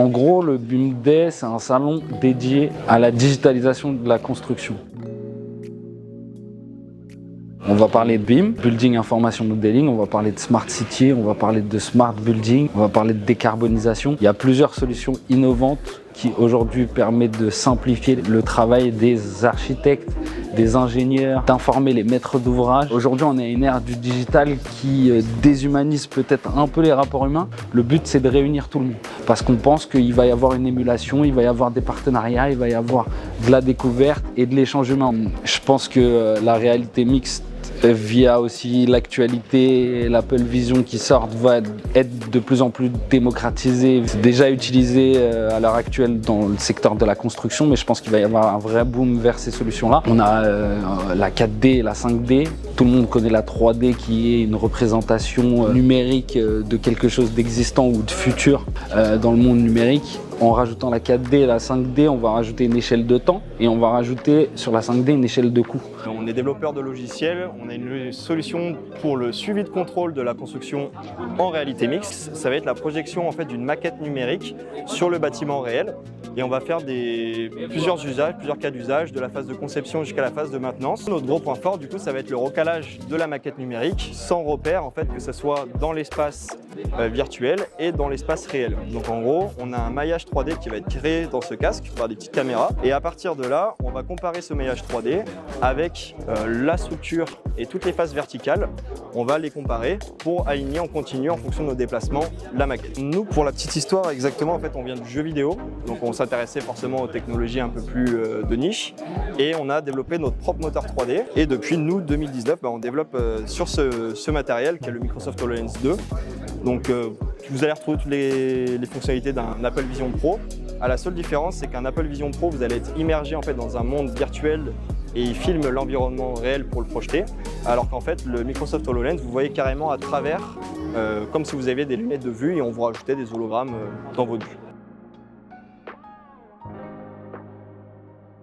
En gros, le BIM Day, c'est un salon dédié à la digitalisation de la construction. On va parler de BIM, Building Information Modeling, on va parler de Smart City, on va parler de Smart Building, on va parler de décarbonisation. Il y a plusieurs solutions innovantes qui aujourd'hui permettent de simplifier le travail des architectes, des ingénieurs, d'informer les maîtres d'ouvrage. Aujourd'hui, on est à une ère du digital qui déshumanise peut-être un peu les rapports humains. Le but, c'est de réunir tout le monde parce qu'on pense qu'il va y avoir une émulation, il va y avoir des partenariats, il va y avoir de la découverte et de l'échange humain. Je pense que la réalité mixte via aussi l'actualité et l'Apple Vision qui sortent va être de plus en plus démocratisé. C'est déjà utilisé à l'heure actuelle dans le secteur de la construction, mais je pense qu'il va y avoir un vrai boom vers ces solutions-là. On a la 4D et la 5D. Tout le monde connaît la 3D qui est une représentation numérique de quelque chose d'existant ou de futur dans le monde numérique. En rajoutant la 4D et la 5D, on va rajouter une échelle de temps et on va rajouter sur la 5D une échelle de coût. On est développeur de logiciels, on a une solution pour le suivi de contrôle de la construction en réalité mixte. Ça va être la projection en fait, d'une maquette numérique sur le bâtiment réel et on va faire plusieurs usages, plusieurs cas d'usage, de la phase de conception jusqu'à la phase de maintenance. Notre gros point fort, du coup, ça va être le recalage de la maquette numérique sans repère, en fait, que ce soit dans l'espace virtuel et dans l'espace réel. Donc en gros, on a un maillage 3D qui va être créé dans ce casque par des petites caméras et à partir de là, on va comparer ce maillage 3D avec la structure et toutes les faces verticales. On va les comparer pour aligner en continu en fonction de nos déplacements la maquette. Nous, pour la petite histoire, exactement, en fait, on vient du jeu vidéo, donc on s'intéressait forcément aux technologies un peu plus de niche et on a développé notre propre moteur 3D et depuis nous 2019, on développe sur ce matériel qui est le Microsoft HoloLens 2. Donc vous allez retrouver toutes les fonctionnalités d'un Apple Vision Pro. La seule différence, c'est qu'un Apple Vision Pro, vous allez être immergé en fait, dans un monde virtuel et il filme l'environnement réel pour le projeter. Alors qu'en fait, le Microsoft HoloLens, vous voyez carrément à travers, comme si vous aviez des lunettes de vue et on vous rajoutait des hologrammes dans votre vue.